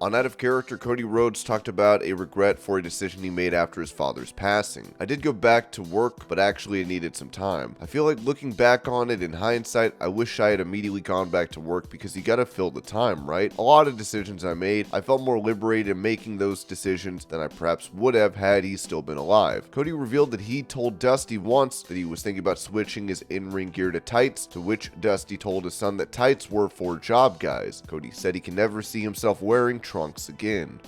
On Out of Character, Cody Rhodes talked about a regret for a decision he made after his father's passing. I did go back to work, but actually it needed some time. I feel like looking back on it in hindsight, I wish I had immediately gone back to work because you gotta fill the time, right? A lot of decisions I made, I felt more liberated in making those decisions than I perhaps would have had he still been alive. Cody revealed that he told Dusty once that he was thinking about switching his in-ring gear to tights, to which Dusty told his son that tights were for job guys. Cody said he can never see himself wearing trunks again.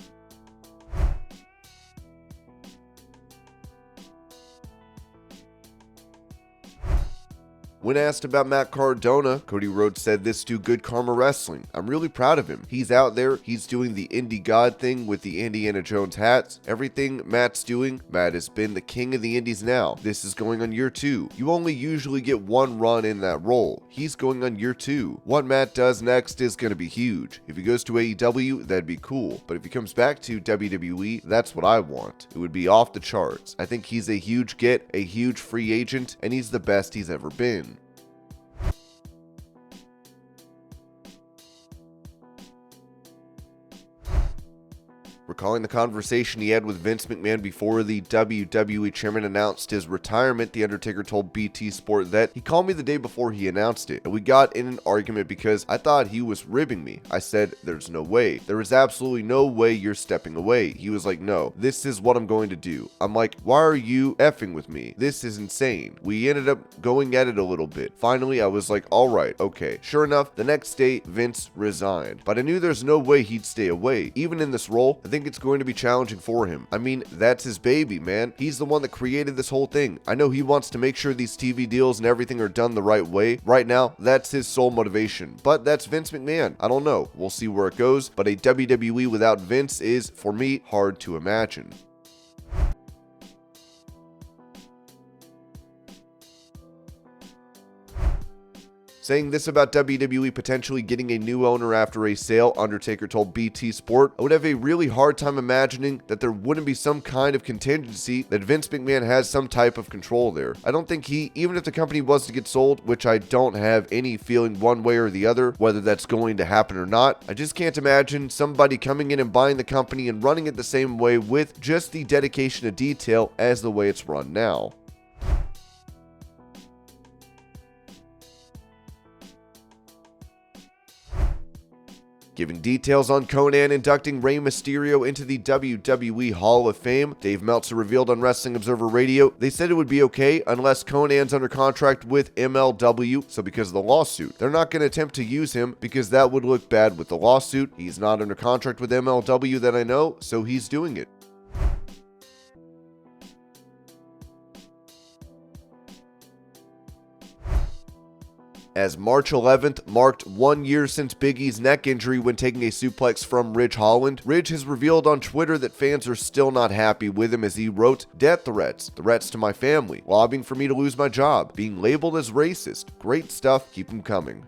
When asked about Matt Cardona, Cody Rhodes said this to Good Karma Wrestling. I'm really proud of him. He's out there, he's doing the indie god thing with the Indiana Jones hats. Everything Matt's doing, Matt has been the king of the indies now. This is going on year 2. You only usually get one run in that role. He's going on year 2. What Matt does next is going to be huge. If he goes to AEW, that'd be cool. But if he comes back to WWE, that's what I want. It would be off the charts. I think he's a huge get, a huge free agent, and he's the best he's ever been. Recalling the conversation he had with Vince McMahon before the WWE chairman announced his retirement, The Undertaker told BT Sport that he called me the day before he announced it, and we got in an argument because I thought he was ribbing me. I said, there's no way. There is absolutely no way you're stepping away. He was like, no, this is what I'm going to do. I'm like, why are you effing with me? This is insane. We ended up going at it a little bit. Finally, I was like, all right, okay. Sure enough, the next day, Vince resigned. But I knew there's no way he'd stay away. Even in this role, I think it's going to be challenging for him. I mean, that's his baby, man. He's the one that created this whole thing. I know he wants to make sure these TV deals and everything are done the right way. Right now, that's his sole motivation. But that's Vince McMahon. I don't know. We'll see where it goes. But a WWE without Vince is, for me, hard to imagine. Saying this about WWE potentially getting a new owner after a sale, Undertaker told BT Sport, I would have a really hard time imagining that there wouldn't be some kind of contingency that Vince McMahon has some type of control there. I don't think he, even if the company was to get sold, which I don't have any feeling one way or the other, whether that's going to happen or not, I just can't imagine somebody coming in and buying the company and running it the same way with just the dedication to detail as the way it's run now. Giving details on Conan inducting Rey Mysterio into the WWE Hall of Fame, Dave Meltzer revealed on Wrestling Observer Radio, they said it would be okay unless Conan's under contract with MLW, so because of the lawsuit. They're not going to attempt to use him because that would look bad with the lawsuit. He's not under contract with MLW that I know, so he's doing it. As March 11th marked 1 year since Big E's neck injury when taking a suplex from Ridge Holland, Ridge has revealed on Twitter that fans are still not happy with him as he wrote, death threats to my family, lobbying for me to lose my job, being labeled as racist. Great stuff, keep them coming.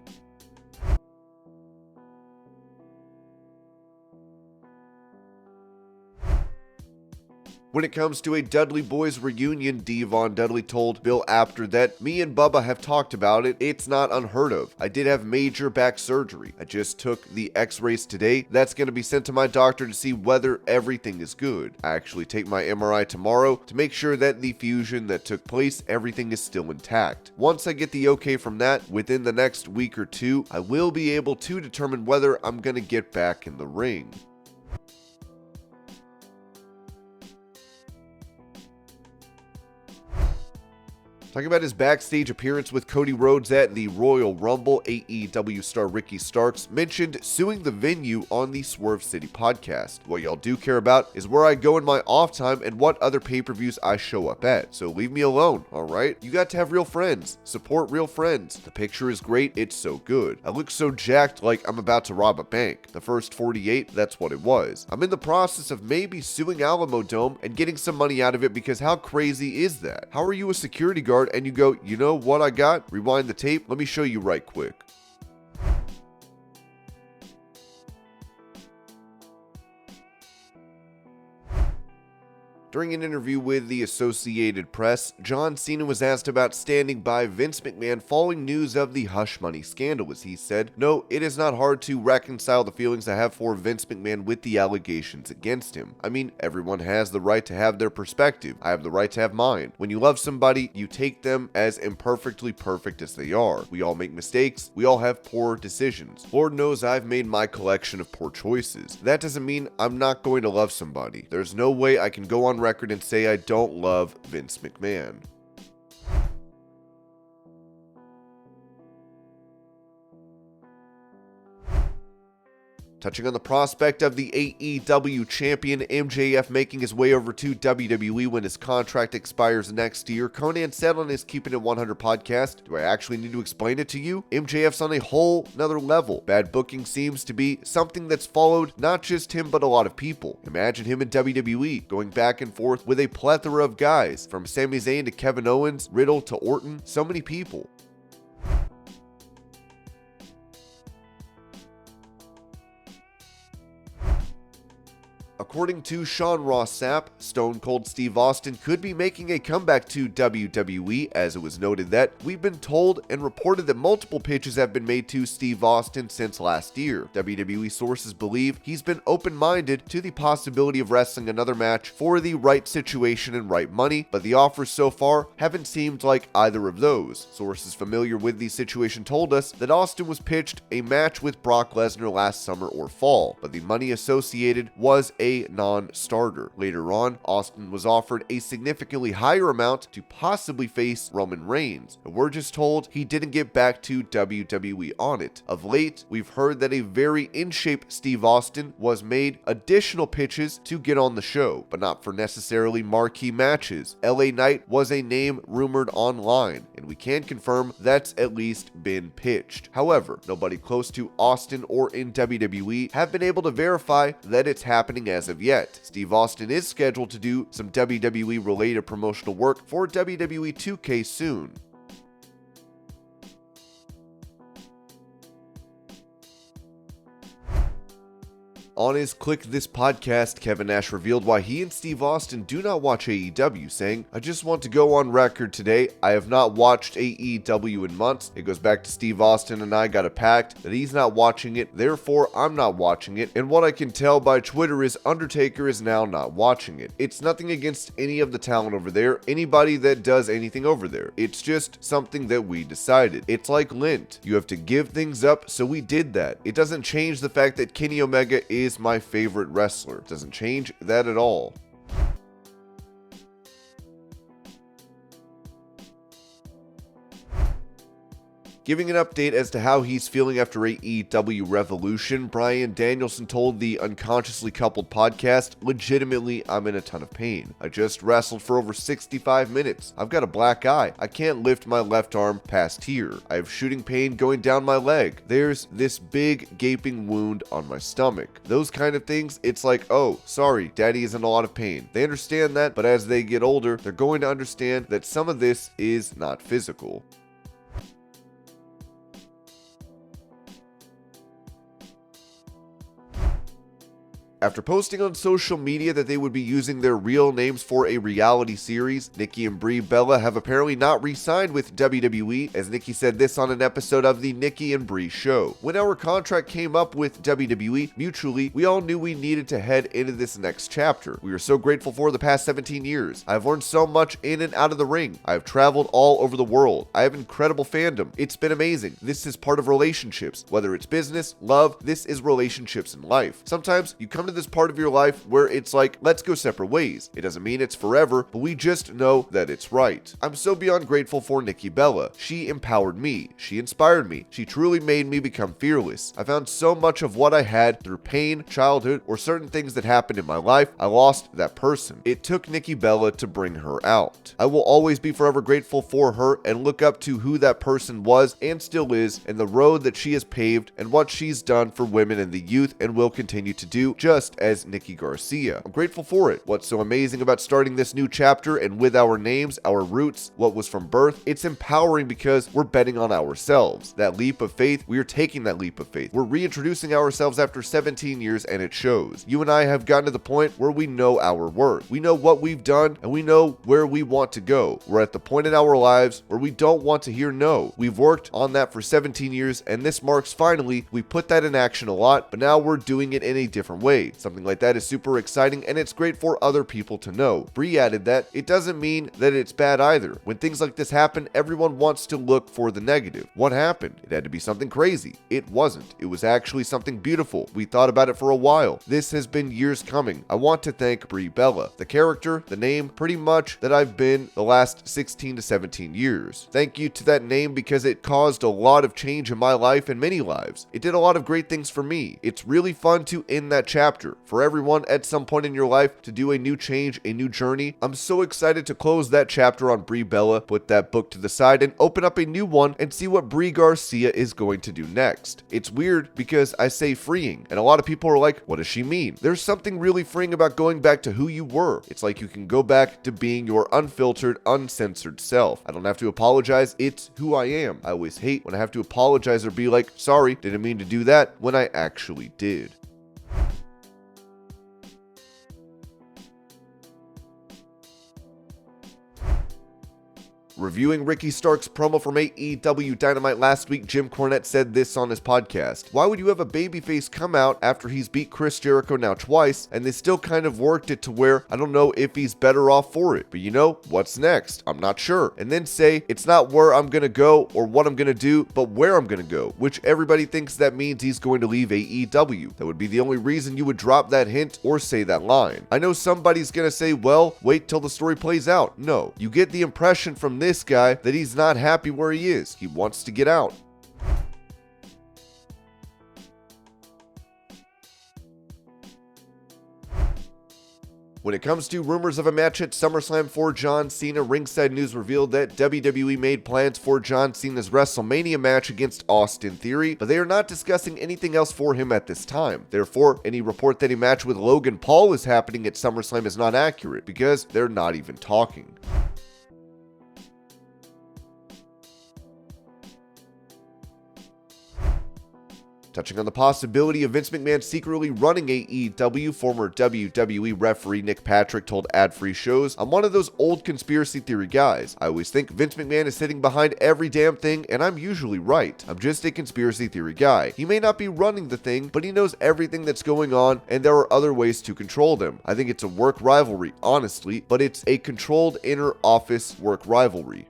When it comes to a Dudley Boyz reunion, Devon Dudley told Bill Apter that me and Bubba have talked about it. It's not unheard of. I did have major back surgery. I just took the x-rays today. That's going to be sent to my doctor to see whether everything is good. I actually take my MRI tomorrow to make sure that the fusion that took place, everything is still intact. Once I get the okay from that, within the next week or two, I will be able to determine whether I'm going to get back in the ring. Talking about his backstage appearance with Cody Rhodes at the Royal Rumble, AEW star Ricky Starks mentioned suing the venue on the Swerve City podcast. What y'all do care about is where I go in my off time and what other pay-per-views I show up at. So leave me alone, alright? You got to have real friends. Support real friends. The picture is great. It's so good. I look so jacked like I'm about to rob a bank. The first 48, that's what it was. I'm in the process of maybe suing ALAMODOME and getting some money out of it because how crazy is that? How are you a security guard and you go, you know what I got? Rewind the tape. Let me show you right quick. During an interview with the Associated Press, John Cena was asked about standing by Vince McMahon following news of the hush money scandal, as he said, "No, it is not hard to reconcile the feelings I have for Vince McMahon with the allegations against him. I mean, everyone has the right to have their perspective. I have the right to have mine. When you love somebody, you take them as imperfectly perfect as they are. We all make mistakes. We all have poor decisions. Lord knows I've made my collection of poor choices. That doesn't mean I'm not going to love somebody. There's no way I can go on record and say I don't love Vince McMahon." Touching on the prospect of the AEW champion MJF making his way over to WWE when his contract expires next year, Conan said on his Keeping It 100 podcast, "Do I actually need to explain it to you? MJF's on a whole nother level. Bad booking seems to be something that's followed not just him but a lot of people. Imagine him in WWE going back and forth with a plethora of guys, from Sami Zayn to Kevin Owens, Riddle to Orton, so many people." According to Sean Ross Sapp, Stone Cold Steve Austin could be making a comeback to WWE, as it was noted that we've been told and reported that multiple pitches have been made to Steve Austin since last year. WWE sources believe he's been open-minded to the possibility of wrestling another match for the right situation and right money, but the offers so far haven't seemed like either of those. Sources familiar with the situation told us that Austin was pitched a match with Brock Lesnar last summer or fall, but the money associated was a non-starter. Later on, Austin was offered a significantly higher amount to possibly face Roman Reigns, but we're just told he didn't get back to WWE on it. Of late, we've heard that a very in-shape Steve Austin was made additional pitches to get on the show, but not for necessarily marquee matches. LA Knight was a name rumored online, and we can confirm that's at least been pitched. However, nobody close to Austin or in WWE have been able to verify that it's happening as of yet. Steve Austin is scheduled to do some WWE related promotional work for WWE 2K soon. On his Click This podcast, Kevin Nash revealed why he and Steve Austin do not watch AEW, saying, "I just want to go on record today, I have not watched AEW in months. It goes back to Steve Austin and I got a pact that he's not watching it, therefore I'm not watching it, and what I can tell by Twitter is Undertaker is now not watching it. It's nothing against any of the talent over there, anybody that does anything over there. It's just something that we decided. It's like Lent. You have to give things up, so we did that. It doesn't change the fact that Kenny Omega is my favorite wrestler. It doesn't change that at all." Giving an update as to how he's feeling after AEW Revolution, Bryan Danielson told the Unconsciously Coupled podcast, "Legitimately, I'm in a ton of pain. I just wrestled for over 65 minutes. I've got a black eye. I can't lift my left arm past here. I have shooting pain going down my leg. There's this big gaping wound on my stomach." Those kind of things, it's like, oh, sorry, daddy is in a lot of pain. They understand that, but as they get older, they're going to understand that some of this is not physical. After posting on social media that they would be using their real names for a reality series, Nikki and Brie Bella have apparently not re-signed with WWE, as Nikki said this on an episode of the Nikki and Brie Show. "When our contract came up with WWE, mutually, we all knew we needed to head into this next chapter. We are so grateful for the past 17 years. I've learned so much in and out of the ring. I've traveled all over the world. I have incredible fandom. It's been amazing. This is part of relationships. Whether it's business, love, this is relationships in life. Sometimes you come to this part of your life where it's like, let's go separate ways. It doesn't mean it's forever, but we just know that it's right. I'm so beyond grateful for Nikki Bella. She empowered me. She inspired me. She truly made me become fearless. I found so much of what I had through pain, childhood, or certain things that happened in my life. I lost that person. It took Nikki Bella to bring her out. I will always be forever grateful for her and look up to who that person was and still is, and the road that she has paved and what she's done for women and the youth and will continue to do, just just as Nikki Garcia. I'm grateful for it. What's so amazing about starting this new chapter and with our names, our roots, what was from birth? It's empowering because we're betting on ourselves. That leap of faith, we are taking that leap of faith. We're reintroducing ourselves after 17 years and it shows. You and I have gotten to the point where we know our worth. We know what we've done and we know where we want to go. We're at the point in our lives where we don't want to hear no. We've worked on that for 17 years and this marks finally, we put that in action a lot, but now we're doing it in a different way. Something like that is super exciting and it's great for other people to know. Bree added that it doesn't mean that it's bad either. When things like this happen, everyone wants to look for the negative. What happened? It had to be something crazy. It wasn't. It was actually something beautiful. We thought about it for a while. This has been years coming. I want to thank Brie Bella, the character, the name, pretty much that I've been the last 16 to 17 years. Thank you to that name because it caused a lot of change in my life and many lives. It did a lot of great things for me. It's really fun to end that chapter. For everyone at some point in your life to do a new change, a new journey, I'm so excited to close that chapter on Brie Bella, put that book to the side and open up a new one and see what Brie Garcia is going to do next. It's weird because I say freeing and a lot of people are like, what does she mean? There's something really freeing about going back to who you were. It's like you can go back to being your unfiltered, uncensored self. I don't have to apologize. It's who I am. I always hate when I have to apologize or be like, sorry, didn't mean to do that, when I actually did. Reviewing Ricky Stark's promo from AEW Dynamite last week, Jim Cornette said this on his podcast. Why would you have a babyface come out after he's beat Chris Jericho now twice, and they still kind of worked it to where I don't know if he's better off for it, but you know, what's next? I'm not sure. And then say, it's not where I'm gonna go or what I'm gonna do, but where I'm gonna go, which everybody thinks that means he's going to leave AEW. That would be the only reason you would drop that hint or say that line. I know somebody's gonna say, well, wait till the story plays out. No, you get the impression from this guy that he's not happy where he is. He wants to get out. When it comes to rumors of a match at SummerSlam for John Cena, Ringside News revealed that WWE made plans for John Cena's WrestleMania match against Austin Theory, but they are not discussing anything else for him at this time. Therefore, any report that a match with Logan Paul is happening at SummerSlam is not accurate because they're not even talking. Touching on the possibility of Vince McMahon secretly running AEW, former WWE referee Nick Patrick told Ad Free Shows, I'm one of those old conspiracy theory guys. I always think Vince McMahon is sitting behind every damn thing, and I'm usually right. I'm just a conspiracy theory guy. He may not be running the thing, but he knows everything that's going on, and there are other ways to control them. I think it's a work rivalry, honestly, but it's a controlled inner office work rivalry.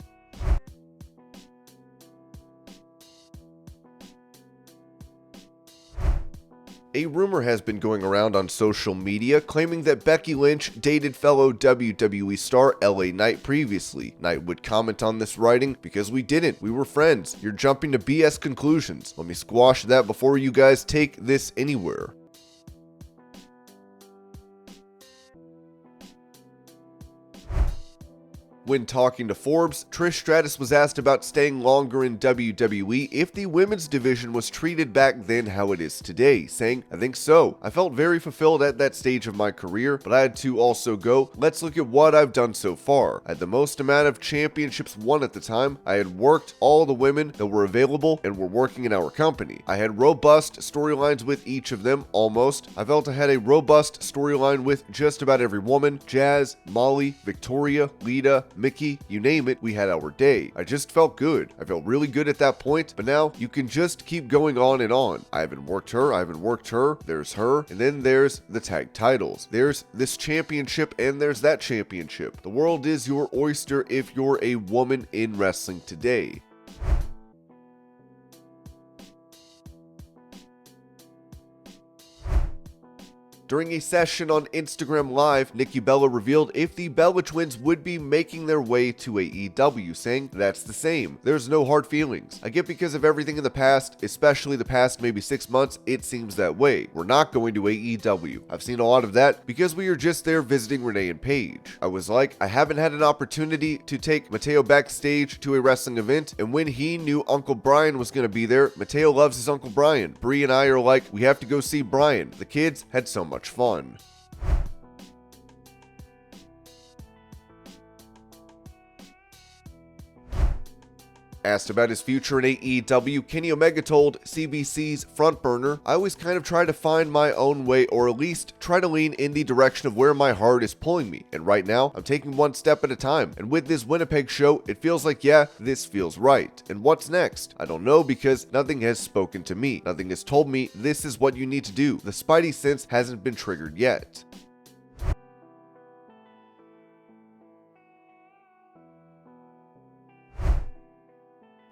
A rumor has been going around on social media claiming that Becky Lynch dated fellow WWE star LA Knight previously. Knight would comment on this writing, because we didn't, we were friends. You're jumping to BS conclusions. Let me squash that before you guys take this anywhere. When talking to Forbes, Trish Stratus was asked about staying longer in WWE if the women's division was treated back then how it is today, saying, I think so. I felt very fulfilled at that stage of my career, but I had to also go, let's look at what I've done so far. I had the most amount of championships won at the time. I had worked all the women that were available and were working in our company. I had robust storylines with each of them, almost. I felt I had a robust storyline with just about every woman. Jazz, Molly, Victoria, Lita, Mickey, you name it, we had our day. I just felt good. I felt really good at that point, but now you can just keep going on and on. I haven't worked her, there's her, and then there's the tag titles. There's this championship and there's that championship. The world is your oyster if you're a woman in wrestling today. During a session on Instagram Live, Nikki Bella revealed if the Bella twins would be making their way to AEW, saying, that's the same. There's no hard feelings. I get because of everything in the past, especially the past maybe 6 months, it seems that way. We're not going to AEW. I've seen a lot of that because we are just there visiting Renee and Paige. I was like, I haven't had an opportunity to take Mateo backstage to a wrestling event, and when he knew Uncle Bryan was going to be there, Mateo loves his Uncle Bryan. Bree and I are like, we have to go see Bryan. The kids had so much much fun. Asked about his future in AEW, Kenny Omega told CBC's Front Burner, "I always kind of try to find my own way, or at least try to lean in the direction of where my heart is pulling me. And right now, I'm taking one step at a time. And with this Winnipeg show, it feels like, yeah, this feels right. And what's next? I don't know, because nothing has spoken to me. Nothing has told me this is what you need to do. The Spidey sense hasn't been triggered yet."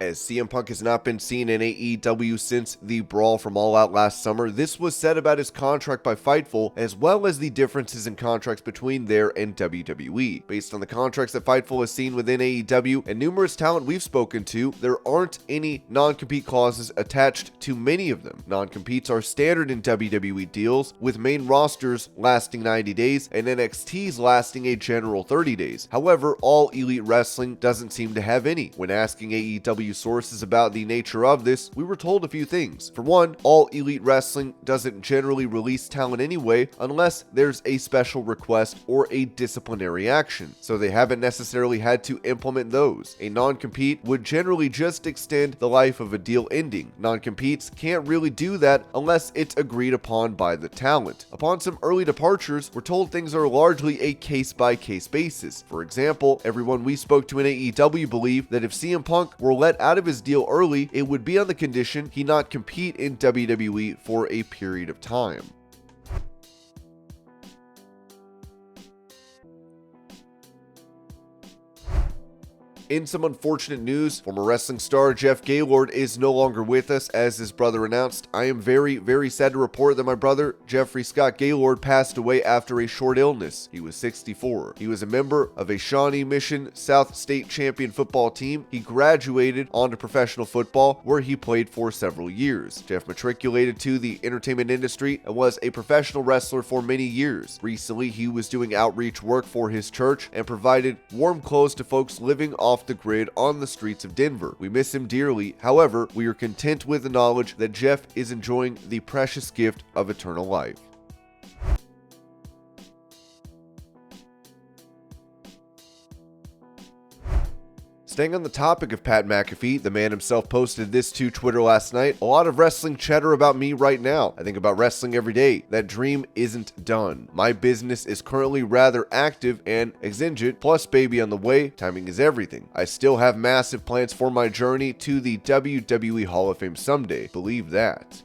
As CM Punk has not been seen in AEW since the brawl from All Out last summer, this was said about his contract by Fightful, as well as the differences in contracts between there and WWE. Based on the contracts that Fightful has seen within AEW and numerous talent we've spoken to, there aren't any non-compete clauses attached to many of them. Non-competes are standard in WWE deals, with main rosters lasting 90 days and NXT's lasting a general 30 days. However, All Elite Wrestling doesn't seem to have any. When asking AEW sources about the nature of this, we were told a few things. For one, All Elite Wrestling doesn't generally release talent anyway unless there's a special request or a disciplinary action, so they haven't necessarily had to implement those. A non-compete would generally just extend the life of a deal ending. Non-competes can't really do that unless it's agreed upon by the talent. Upon some early departures, we're told things are largely a case-by-case basis. For example, everyone we spoke to in AEW believed that if CM Punk were let out of his deal early, it would be on the condition he not compete in WWE for a period of time. In some unfortunate news, former wrestling star Jeff Gaylord is no longer with us, as his brother announced. I am very, very sad to report that my brother, Jeffrey Scott Gaylord, passed away after a short illness. He was 64. He was a member of a Shawnee Mission South State champion football team. He graduated onto professional football, where he played for several years. Jeff matriculated to the entertainment industry and was a professional wrestler for many years. Recently, he was doing outreach work for his church and provided warm clothes to folks living off the grid on the streets of Denver. We miss him dearly. However, we are content with the knowledge that Jeff is enjoying the precious gift of eternal life. Staying on the topic of Pat McAfee, the man himself posted this to Twitter last night. "A lot of wrestling chatter about me right now. I think about wrestling every day. That dream isn't done. My business is currently rather active and exigent, plus baby on the way. Timing is everything. I still have massive plans for my journey to the WWE Hall of Fame someday. Believe that."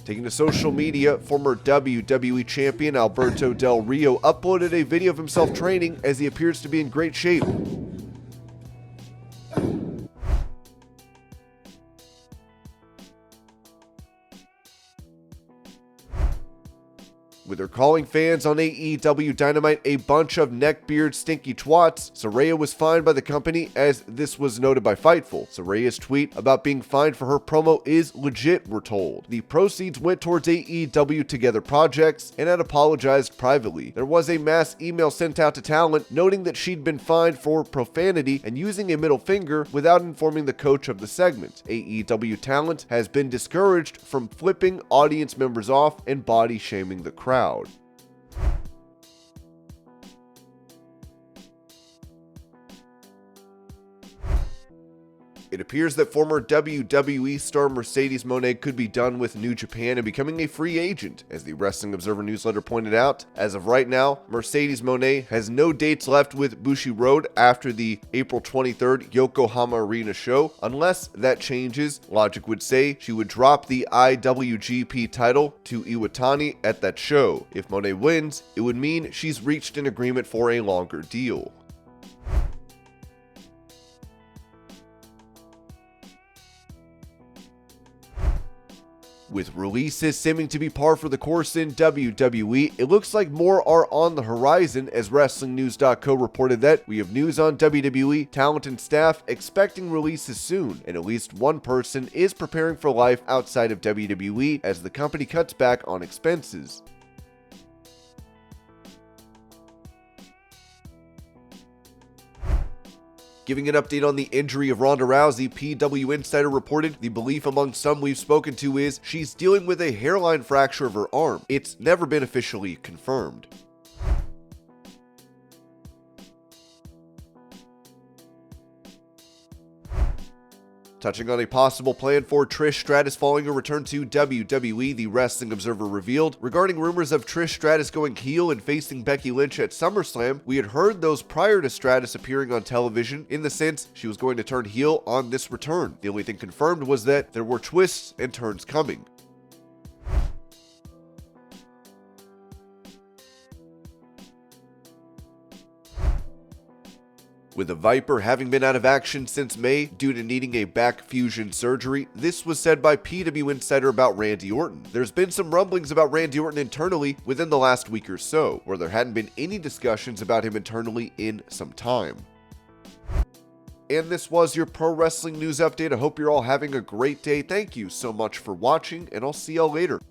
Taking to social media, former WWE champion Alberto Del Rio uploaded a video of himself training as he appears to be in great shape. With her calling fans on AEW Dynamite a bunch of neckbeard stinky twats, Saraya was fined by the company, as this was noted by Fightful. Saraya's tweet about being fined for her promo is legit, we're told. The proceeds went towards AEW Together projects and had apologized privately. There was a mass email sent out to talent noting that she'd been fined for profanity and using a middle finger without informing the coach of the segment. AEW talent has been discouraged from flipping audience members off and body shaming the crowd. It appears that former WWE star Mercedes Moné could be done with New Japan and becoming a free agent. As the Wrestling Observer newsletter pointed out, as of right now, Mercedes Moné has no dates left with Bushiroad after the April 23rd Yokohama Arena show. Unless that changes, logic would say she would drop the IWGP title to Iwatani at that show. If Moné wins, it would mean she's reached an agreement for a longer deal. With releases seeming to be par for the course in WWE, it looks like more are on the horizon, as WrestlingNews.co reported that we have news on WWE talent and staff expecting releases soon, and at least one person is preparing for life outside of WWE as the company cuts back on expenses. Giving an update on the injury of Ronda Rousey, PW Insider reported the belief among some we've spoken to is she's dealing with a hairline fracture of her arm. It's never been officially confirmed. Touching on a possible plan for Trish Stratus following a return to WWE, the Wrestling Observer revealed, regarding rumors of Trish Stratus going heel and facing Becky Lynch at SummerSlam, we had heard those prior to Stratus appearing on television in the sense she was going to turn heel on this return. The only thing confirmed was that there were twists and turns coming. With the Viper having been out of action since May due to needing a back fusion surgery, this was said by PW Insider about Randy Orton. There's been some rumblings about Randy Orton internally within the last week or so, where there hadn't been any discussions about him internally in some time. And this was your pro wrestling news update. I hope you're all having a great day. Thank you so much for watching, and I'll see y'all later.